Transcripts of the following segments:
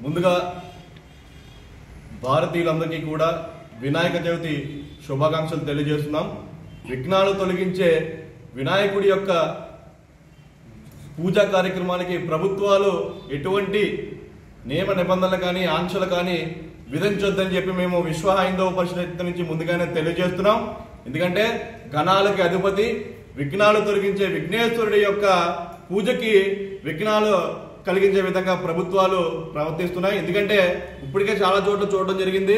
ముందుగా భారతీయులందరికీ కూడా వినాయక చవితి శుభాకాంక్షలు తెలియజేస్తున్నాం. విఘ్నాలు తొలగించే వినాయకుడి యొక్క పూజా కార్యక్రమానికి ప్రభుత్వాలు ఎటువంటి నియమ నిబంధనలు కానీ ఆంక్షలు కానీ విధించొద్దని చెప్పి మేము విశ్వ హైందవ పరిషత్ నుంచి ముందుగానే తెలియజేస్తున్నాం. ఎందుకంటే గణాలకి అధిపతి విఘ్నాలు తొలగించే విఘ్నేశ్వరుడి యొక్క పూజకి విఘ్నాలు కలిగించే విధంగా ప్రభుత్వాలు ప్రవర్తిస్తున్నాయి. ఎందుకంటే ఇప్పటికే చాలా చోట్ల చూడడం జరిగింది.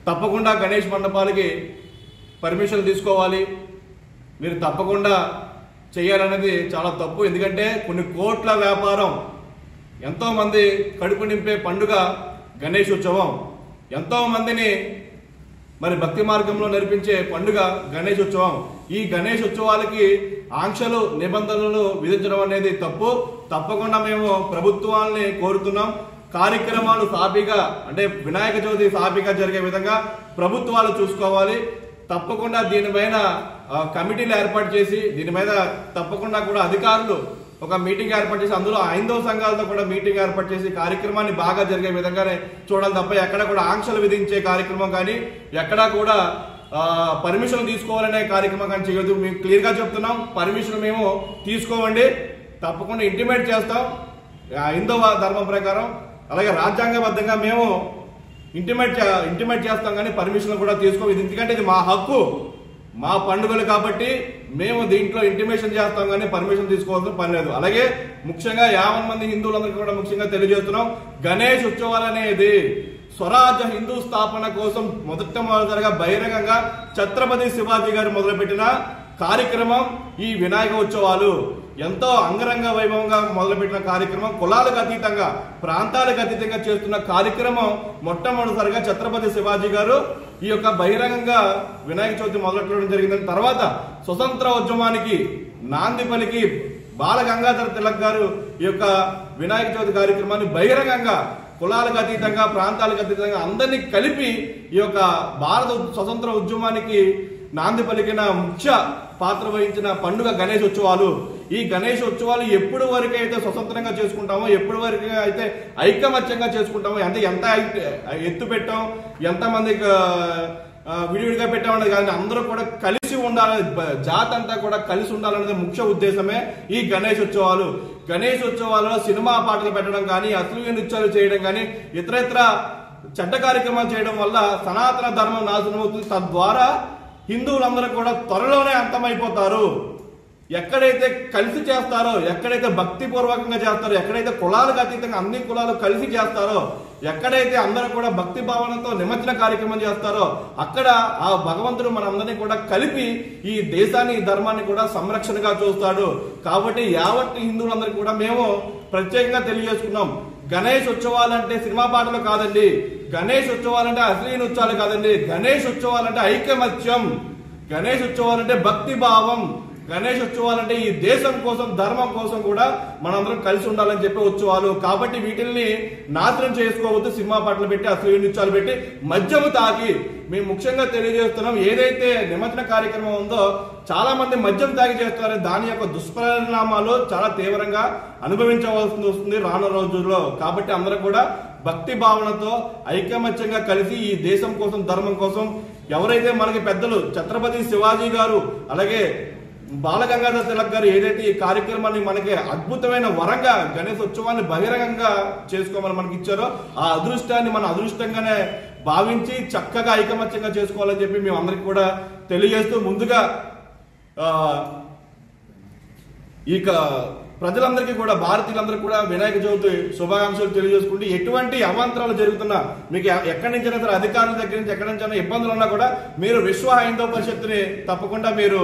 తప్పకుండా గణేష్ మండపాలకి పర్మిషన్ తీసుకోవాలి, మీరు తప్పకుండా చేయాలనేది చాలా తప్పు. ఎందుకంటే కొన్ని కోట్ల వ్యాపారం, ఎంతో మంది కడుపు నింపే పండుగ గణేష్ ఉత్సవం, ఎంతో మందిని మరి భక్తి మార్గంలో నడిపించే పండుగ గణేష్ ఉత్సవం. ఈ గణేష్ ఉత్సవాలకి ఆంక్షలు నిబంధనలు విధించడం అనేది తప్పు. తప్పకుండా మేము ప్రభుత్వాలని కోరుతున్నాం, కార్యక్రమాలు సాఫీగా అంటే వినాయక చవితి సాఫీగా జరిగే విధంగా ప్రభుత్వాలు చూసుకోవాలి. తప్పకుండా దీనిపైన కమిటీలు ఏర్పాటు చేసి దీని మీద తప్పకుండా కూడా అధికారులు ఒక మీటింగ్ ఏర్పాటు చేసి అందులో హైందవ సంఘాలతో కూడా మీటింగ్ ఏర్పాటు చేసి కార్యక్రమాన్ని బాగా జరిగే విధంగానే చూడాలి తప్ప ఎక్కడ కూడా ఆంక్షలు విధించే కార్యక్రమం కానీ ఎక్కడా కూడా పర్మిషన్ తీసుకోవాలనే కార్యక్రమం కానీ చేయొద్దు. మేము క్లియర్గా చెప్తున్నాం, పర్మిషన్ మేము తీసుకోవండి, తప్పకుండా ఇంటిమేట్ చేస్తాం హైందవ ధర్మం ప్రకారం. అలాగే రాజ్యాంగబద్ధంగా మేము ఇంటిమేట్ చేస్తాం కానీ పర్మిషన్ కూడా తీసుకో. ఎందుకంటే ఇది మా హక్కు, మా పండుగలు కాబట్టి మేము దీంట్లో ఇంటిమేషన్ చేస్తాం కానీ పర్మిషన్ తీసుకోవాల్సిన పని లేదు. అలాగే ముఖ్యంగా 50 మంది హిందువులందరికీ కూడా ముఖ్యంగా తెలియజేస్తున్నాం, గణేష్ ఉత్సవాలు అనేది స్వరాజ్య హిందూ స్థాపన కోసం మొదటగా బహిరంగంగా ఛత్రపతి శివాజీ గారు మొదలుపెట్టిన కార్యక్రమం ఈ వినాయక ఉత్సవాలు. ఎంతో అంగరంగ వైభవంగా మొదలుపెట్టిన కార్యక్రమం, కులాలకు అతీతంగా ప్రాంతాలకు అతీతంగా చేస్తున్న కార్యక్రమం మొట్టమొదటిసారిగా ఛత్రపతి శివాజీ గారు ఈ యొక్క బహిరంగంగా వినాయక చవితి మొదలెట్టడం జరిగిందని. తర్వాత స్వతంత్ర ఉద్యమానికి నాంది పలికి బాల గంగాధర తిలక్ గారు ఈ యొక్క వినాయక చవితి కార్యక్రమాన్ని బహిరంగంగా కులాలకు అతీతంగా ప్రాంతాలకు అతీతంగా అందరినీ కలిపి ఈ యొక్క భారత స్వతంత్ర ఉద్యమానికి నాంది పలికిన ముఖ్య పాత్ర వహించిన పండుగ గణేష్ ఉత్సవాలు. ఈ గణేష్ ఉత్సవాలు ఎప్పుడు వరకు అయితే స్వతంత్రంగా చేసుకుంటామో, ఎప్పుడు వరకు అయితే ఐకమత్యంగా చేసుకుంటామో, ఎంత ఎత్తు పెట్టాం, ఎంతమందికి విడివిడిగా పెట్టామనేది కానీ అందరూ కూడా కలిసి ఉండాలని, జాతి అంతా కూడా కలిసి ఉండాలనేది ముఖ్య ఉద్దేశమే ఈ గణేష్ ఉత్సవాలు. గణేష్ ఉత్సవాలలో సినిమా పాటలు పెట్టడం కానీ, అశ్లీల నృత్యాలు చేయడం కానీ, ఇతరత్ర చెడ్డ కార్యక్రమాలు చేయడం వల్ల సనాతన ధర్మం నాశనం అవుతుంది. తద్వారా హిందువులందరూ కూడా త్వరలోనే అంతమైపోతారు. ఎక్కడైతే కలిసి చేస్తారో, ఎక్కడైతే భక్తిపూర్వకంగా చేస్తారో, ఎక్కడైతే కులాలకు అతీతంగా అన్ని కులాలు కలిసి చేస్తారో, ఎక్కడైతే అందరూ కూడా భక్తి భావనతో నిమజ్జన కార్యక్రమం చేస్తారో అక్కడ ఆ భగవంతుడు మనందరినీ కూడా కలిపి ఈ దేశాన్ని ఈ ధర్మాన్ని కూడా సంరక్షణగా చూస్తాడు. కాబట్టి యావత్ హిందువులందరికీ కూడా మేము ప్రత్యేకంగా తెలియజేసుకున్నాం, గణేష్ ఉత్సవాలంటే సినిమా పాటలు కాదండి, గణేష్ ఉత్సవాలంటే అశ్లీల నృత్యాలు కాదండి, గణేష్ ఉత్సవాలంటే ఐకమత్యం, గణేష్ ఉత్సవాలంటే భక్తి భావం, గణేష్ ఉత్సవాలంటే ఈ దేశం కోసం ధర్మం కోసం కూడా మనందరం కలిసి ఉండాలని చెప్పే ఉత్సవాలు. కాబట్టి వీటిల్ని నాశనం చేసుకోవద్దు, సినిమా పాటలు పెట్టి అశ్లీల నృత్యాలు పెట్టి మద్యము తాగి. మేము ముఖ్యంగా తెలియజేస్తున్నాం, ఏదైతే నిమజ్జన కార్యక్రమం ఉందో చాలా మంది మద్యం తాగి చేస్తారో దాని యొక్క దుష్పరిణామాలు చాలా తీవ్రంగా అనుభవించవలసి వస్తుంది రానున్న రోజుల్లో. కాబట్టి అందరూ కూడా భక్తి భావనతో ఐకమత్యంగా కలిసి ఈ దేశం కోసం ధర్మం కోసం ఎవరైతే మనకి పెద్దలు ఛత్రపతి శివాజీ గారు అలాగే బాల గంగాధర తిలక్ గారు ఏదైతే ఈ కార్యక్రమాన్ని మనకి అద్భుతమైన వరంగా గణేష్ ఉత్సవాన్ని బహిరంగంగా చేసుకోమని మనకి ఇచ్చారో ఆ అదృష్టాన్ని మన అదృష్టంగానే భావించి చక్కగా ఐకమత్యంగా చేసుకోవాలని చెప్పి మేము అందరికి కూడా తెలియజేస్తూ ముందుగా ఈ ప్రజలందరికీ కూడా భారతీయులందరికీ కూడా వినాయక చవితి శుభాకాంక్షలు తెలియజేసుకుంటూ ఎటువంటి అవాంతరాలు జరుగుతున్నా మీకు ఎక్కడి నుంచైనా సరే అధికారుల దగ్గర నుంచి ఎక్కడి నుంచైనా ఇబ్బందులు ఉన్నా కూడా మీరు విశ్వ హైందవ పరిషత్ని తప్పకుండా మీరు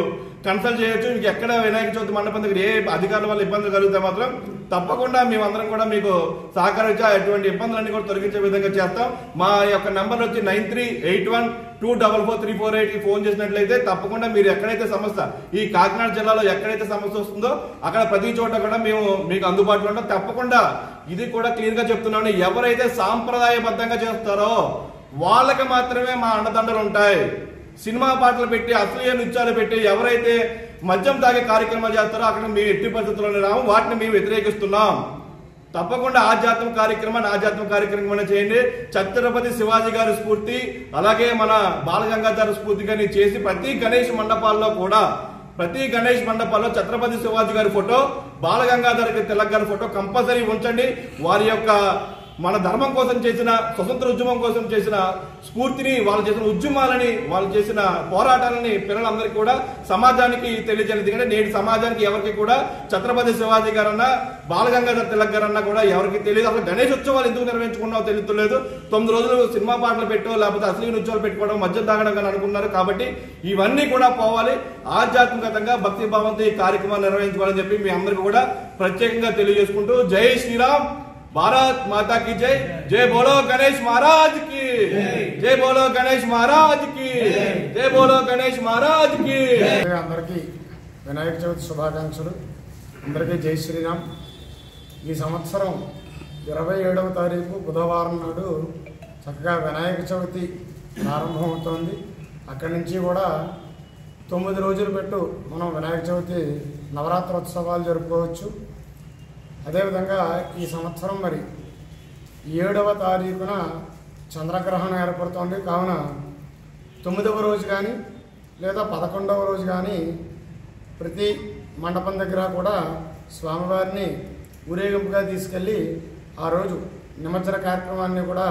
కన్సల్ట్ చేయొచ్చు. మీకు ఎక్కడ వినాయక చవితి మండపం దగ్గర ఏ అధికారుల వల్ల ఇబ్బందులు కలిగితే మాత్రం తప్పకుండా మేమందరం కూడా మీకు సహకరించి ఎటువంటి ఇబ్బందులన్నీ కూడా తొలగించే విధంగా చేస్తాం. మా యొక్క నెంబర్ వచ్చి 9381244348 ఫోన్ చేసినట్లయితే తప్పకుండా మీరు ఎక్కడైతే సమస్య ఈ కాకినాడ జిల్లాలో ఎక్కడైతే సమస్య వస్తుందో అక్కడ ప్రతి చోట కూడా మేము మీకు అందుబాటులో ఉంటాం. తప్పకుండా ఇది కూడా క్లియర్ గా చెప్తున్నాను, ఎవరైతే సాంప్రదాయబద్ధంగా చేస్తారో వాళ్ళకి మాత్రమే మా అండదండలు ఉంటాయి. సినిమా పాటలు పెట్టి అశ్లీల నృత్యాలు పెట్టి ఎవరైతే మద్యం తాగే కార్యక్రమాలు చేస్తారో అక్కడ మేము ఎట్టి పరిస్థితుల్లోనే రాము, వాటిని మేము వ్యతిరేకిస్తున్నాం. తప్పకుండా ఆధ్యాత్మిక కార్యక్రమాన్ని చేయండి. ఛత్రపతి శివాజీ గారి స్ఫూర్తి, అలాగే మన బాలగంగాధర స్ఫూర్తి గారిని చేసి ప్రతి గణేష్ మండపాల్లో ఛత్రపతి శివాజీ గారి ఫోటో, బాలగంగాధర తిలక్ గారి ఫోటో కంపల్సరీ ఉంచండి. వారి యొక్క మన ధర్మం కోసం చేసిన, స్వతంత్ర ఉద్యమం కోసం చేసిన స్ఫూర్తిని, వాళ్ళు చేసిన ఉద్యమాలని, వాళ్ళు చేసిన పోరాటాలని పిల్లలందరికీ కూడా సమాజానికి తెలియజేయాలి. ఎందుకంటే నేటి సమాజానికి ఎవరికి కూడా ఛత్రపతి శివాజీ గారన్నా బాలగంగాధర తిలక్ గారన్నా కూడా ఎవరికి తెలియదు. అసలు గణేష్ ఉత్సవాలు ఎందుకు నిర్వహించుకున్నావో తెలియలేదు. 9 రోజులు సినిమా పాటలు పెట్టో లేకపోతే అశ్లీల ఉత్సవాలు పెట్టుకోవడం, మద్యం తాగడం కానీ అనుకున్నారు. కాబట్టి ఇవన్నీ కూడా పోవాలి. ఆధ్యాత్మికంగా భక్తి భావంతో ఈ కార్యక్రమాన్ని నిర్వహించుకోవాలని చెప్పి మీ అందరికీ కూడా ప్రత్యేకంగా తెలియజేసుకుంటూ జై శ్రీరామ్, भारत माता की जय, जय बोलो गणेश महाराज की, जय बोलो गणेश महाराज की, जय बोलो गणेश महाराज की। అందరికీ వినాయక చవితి శుభాకాంక్షలు. అందరికీ జై శ్రీరామ్. ఈ సంవత్సరం 27వ తారీఖు బుధవారం నాడు చక్కగా వినాయక చవితి ప్రారంభమవుతోంది. అక్కడి నుంచి కూడా 9 రోజులు పెట్టు మనం వినాయక చవితి నవరాత్రోత్సవాలు జరుపుకోవచ్చు. అదేవిధంగా ఈ సంవత్సరం మరి 7వ తారీఖున చంద్రగ్రహణం ఏర్పడుతోంది. కావున 9వ రోజు కానీ లేదా 11వ రోజు కానీ ప్రతి మండపం దగ్గర కూడా స్వామివారిని ఊరేగింపుగా తీసుకెళ్ళి ఆ రోజు నిమజ్జన కార్యక్రమాన్ని కూడా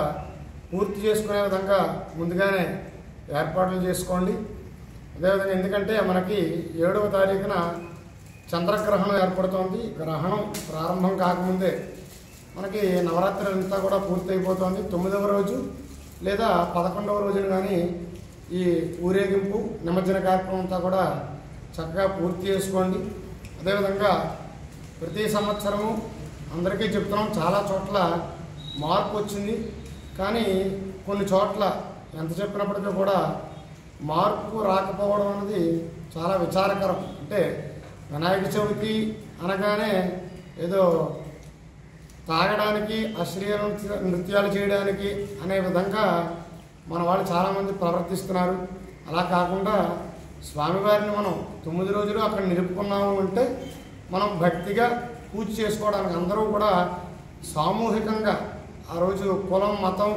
పూర్తి చేసుకునే విధంగా ముందుగానే ఏర్పాట్లు చేసుకోండి. అదేవిధంగా ఎందుకంటే మనకి 7వ తారీఖున చంద్రగ్రహణం ఏర్పడుతోంది. గ్రహణం ప్రారంభం కాకముందే మనకి నవరాత్రి అంతా కూడా పూర్తి అయిపోతుంది. 9వ రోజు లేదా 11వ రోజున కానీ ఈ ఊరేగింపు నిమజ్జన కార్యక్రమం అంతా కూడా చక్కగా పూర్తి చేసుకోండి. అదేవిధంగా ప్రతి సంవత్సరము అందరికీ చెప్తున్నాం, చాలా చోట్ల మార్పు వచ్చింది. కానీ కొన్ని చోట్ల ఎంత చెప్పినప్పటికీ కూడా మార్పు రాకపోవడం అనేది చాలా విచారకరం. అంటే వినాయక చవితి అనగానే ఏదో తాగడానికి, అశ్లీల నృత్యాలు చేయడానికి అనే విధంగా మన వాళ్ళు చాలామంది ప్రవర్తిస్తున్నారు. అలా కాకుండా స్వామివారిని మనం 9 రోజులు అక్కడ నిలుపుకున్నాము అంటే మనం భక్తిగా పూజ చేసుకోవడానికి అందరూ కూడా సామూహికంగా ఆ రోజు కులం, మతం,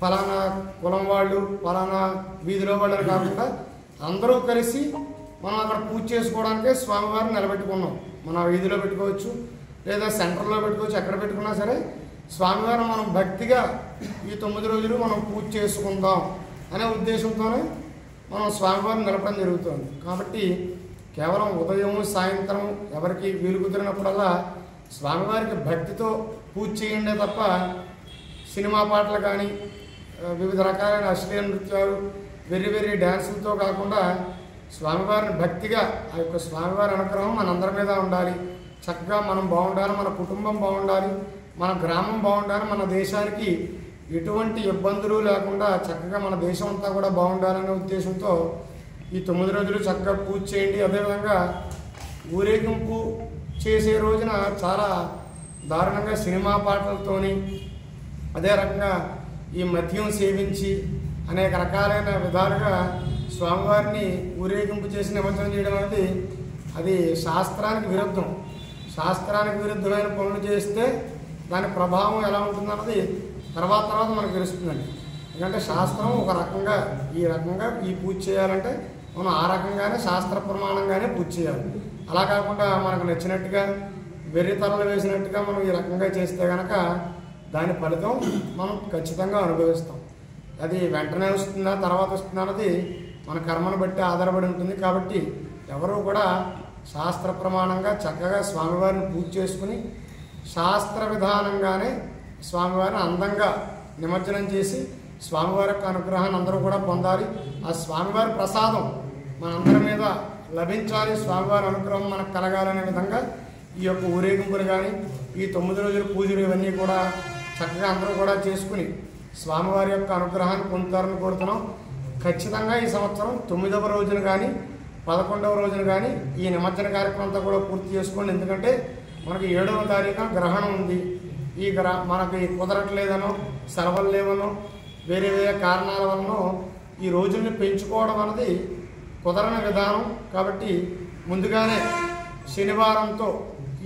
ఫలానా కులం వాళ్ళు, ఫలానా వీధిలో వాళ్ళని కాకుండా అందరూ కలిసి మనం అక్కడ పూజ చేసుకోవడానికే స్వామివారిని నిలబెట్టుకున్నాం. మన వీధిలో పెట్టుకోవచ్చు లేదా సెంటర్లో పెట్టుకోవచ్చు, ఎక్కడ పెట్టుకున్నా సరే స్వామివారిని మనం భక్తిగా ఈ 9 రోజులు మనం పూజ చేసుకుందాం అనే ఉద్దేశంతోనే మనం స్వామివారిని నిలపడం జరుగుతుంది. కాబట్టి కేవలం ఉదయం, సాయంత్రం ఎవరికి వీలు కుదిరినప్పుడల్లా స్వామివారికి భక్తితో పూజ చేయండి తప్ప సినిమా పాటలు కానీ వివిధ రకాలైన అశ్లీల నృత్యాలు, వెర్రి డ్యాన్సులతో కాకుండా స్వామివారిని భక్తిగా ఆ యొక్క స్వామివారి అనుగ్రహం మనందరి మీద ఉండాలి. చక్కగా మనం బాగుండాలి, మన కుటుంబం బాగుండాలి, మన గ్రామం బాగుండాలి, మన దేశానికి ఎటువంటి ఇబ్బందులు లేకుండా చక్కగా మన దేశం అంతా కూడా బాగుండాలనే ఉద్దేశంతో ఈ 9 రోజులు చక్కగా పూజ చేయండి. అదేవిధంగా ఊరేగింపు చేసే రోజున చాలా దారుణంగా సినిమా పాటలతోని, అదే రకంగా ఈ మద్యం సేవించి అనేక రకాలైన విధాలుగా స్వామివారిని ఊరేగింపు చేసి నిమజ్జనం చేయడం అనేది అది శాస్త్రానికి విరుద్ధం. శాస్త్రానికి విరుద్ధమైన పనులు చేస్తే దాని ప్రభావం ఎలా ఉంటుందన్నది తర్వాత మనకు తెలుస్తుందండి. ఎందుకంటే శాస్త్రం ఒక రకంగా ఈ పూజ చేయాలంటే మనం ఆ రకంగానే శాస్త్ర ప్రమాణంగానే పూజ చేయాలి. అలా కాకుండా మనకు నచ్చినట్టుగా వెర్రి తలలు వేసినట్టుగా మనం ఈ రకంగా చేస్తే కనుక దాని ఫలితం మనం ఖచ్చితంగా అనుభవిస్తాం. అది వెంటనే వస్తుందా తర్వాత వస్తుందా అన్నది మన కర్మను బట్టి ఆధారపడి ఉంటుంది. కాబట్టి ఎవరు కూడా శాస్త్ర ప్రమాణంగా చక్కగా స్వామివారిని పూజ చేసుకుని శాస్త్ర విధానంగానే స్వామివారిని అందంగా నిమజ్జనం చేసి స్వామివారి యొక్క అనుగ్రహాన్ని అందరూ కూడా పొందాలి. ఆ స్వామివారి ప్రసాదం మనందరి మీద లభించాలి, స్వామివారి అనుగ్రహం మనకు కలగాలనే విధంగా ఈ యొక్క ఊరేగింపులు కానీ ఈ 9 రోజుల పూజలు ఇవన్నీ కూడా చక్కగా అందరూ కూడా చేసుకుని స్వామివారి యొక్క అనుగ్రహాన్ని పొందుతారని కోరుతున్నాం. ఖచ్చితంగా ఈ సంవత్సరం 9వ రోజున కానీ 11వ రోజున కానీ ఈ నిమజ్జన కార్యక్రమం అంతా కూడా పూర్తి చేసుకోండి. ఎందుకంటే మనకి 7వ తారీఖున గ్రహణం ఉంది. ఈ మనకి కుదరట్లేదనో, సెలవులు లేవనో, వేరే కారణాల వలన ఈ రోజుల్ని పెంచుకోవడం అన్నది కుదరని విధానం. కాబట్టి ముందుగానే శనివారంతో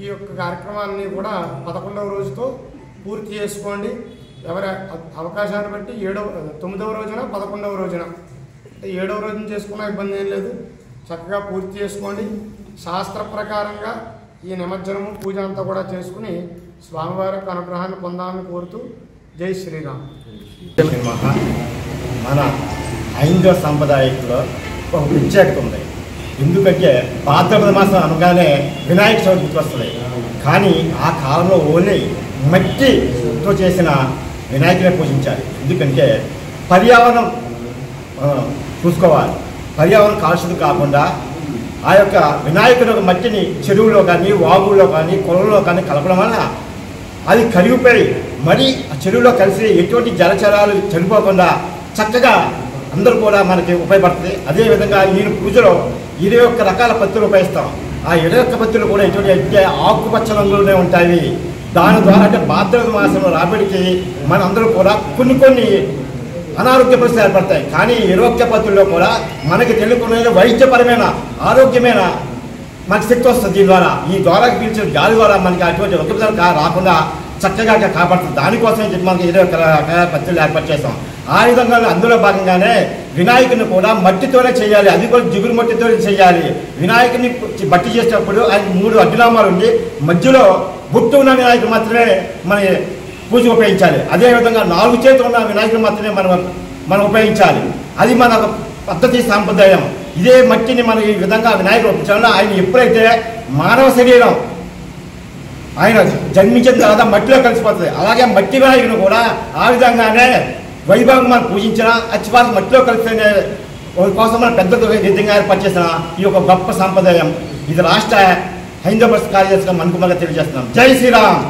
ఈ యొక్క కార్యక్రమాలని కూడా 11వ రోజుతో పూర్తి చేసుకోండి. ఎవరి అవకాశాన్ని బట్టి 9వ రోజున 11వ రోజున అంటే 7వ రోజున చేసుకున్న ఇబ్బంది ఏం లేదు, చక్కగా పూర్తి చేసుకోండి. శాస్త్ర ప్రకారంగా ఈ నిమజ్జనము పూజ అంతా కూడా చేసుకుని స్వామివారి యొక్క అనుగ్రహాన్ని పొందాలని కోరుతూ జై శ్రీరామ్. మన హైందవ సంప్రదాయంలో ఒక ప్రత్యేకత ఉంది. ఎందుకంటే భాద్రపద మాసం అనగానే వినాయక చవితి గుర్తొస్తుంది. కానీ ఆ కాలంలో ఓన్లీ మట్టితో చేసిన వినాయకునే పూజించాలి. ఎందుకంటే పర్యావరణం చూసుకోవాలి. పర్యావరణం కాలుష్యం కాకుండా ఆ యొక్క వినాయకుని యొక్క మట్టిని చెరువులో కానీ వాగుల్లో కానీ కొలంలో కానీ కలపడం వల్ల అది కరిగిపోయి మరి ఆ చెరువులో కలిసి ఎటువంటి జలచరాలు చనిపోకుండా చక్కగా అందరూ కూడా మనకి ఉపయోగపడుతుంది. అదేవిధంగా నేను పూజలో 21 రకాల పత్తులు ఉపయోగిస్తాం. ఆ 21 పత్తులు కూడా ఎటువంటి అంటే ఆకుపచ్చ రంగులోనే ఉంటాయి. దాని ద్వారా అంటే భాద్రపద మాసంలో రాబడికి మనందరూ కూడా కొన్ని అనారోగ్య పరిస్థితులు ఏర్పడతాయి. కానీ 21 పత్తుల్లో కూడా మనకి తెలుగుకునే వైద్యపరమైన ఆరోగ్యమైన మనకి శక్తి వస్తుంది. దీని ద్వారా ఈ ద్వారాకి పీల్చిన గాలి ద్వారా మనకి అటువంటి ఒక్కసారి రాకుండా చక్కగా కాపాడుతుంది. దానికోసం మనకి 21 రకాల పత్తులు ఏర్పాటు చేస్తాం. ఆ విధంగా అందులో భాగంగానే వినాయకుని కూడా మట్టితోనే చేయాలి. అది కూడా జిగురు మట్టితో చేయాలి. వినాయకుని బట్టి చేసేటప్పుడు ఆయన 3 అడ్డునామాలు ఉండి మధ్యలో బుట్టు ఉన్న వినాయకుడు మాత్రమే మన పూజ ఉపయోగించాలి. అదేవిధంగా 4 చేతులు ఉన్న వినాయకుడు మాత్రమే మనం ఉపయోగించాలి. అది మన పద్ధతి సాంప్రదాయం. ఇదే మట్టిని మనం ఈ విధంగా వినాయకుడు ఉపయోగించాలి. ఆయన ఎప్పుడైతే మానవ శరీరం ఆయన జన్మించిన తర్వాత మట్టిలో కలిసిపోతుంది. అలాగే మట్టి వినాయకుని కూడా ఆ విధంగానే వైభవంగా మనం పూజించిన అచ్చిపాలకు మట్టిలో కలిసి కోసం మనం పెద్ద విధంగా ఏర్పాటు చేసిన ఈ యొక్క గొప్ప సాంప్రదాయం. ఇది రాష్ట్ర హైందవ కార్యదర్శిగా మనకు తెలియజేస్తున్నాం. జై శ్రీరామ్.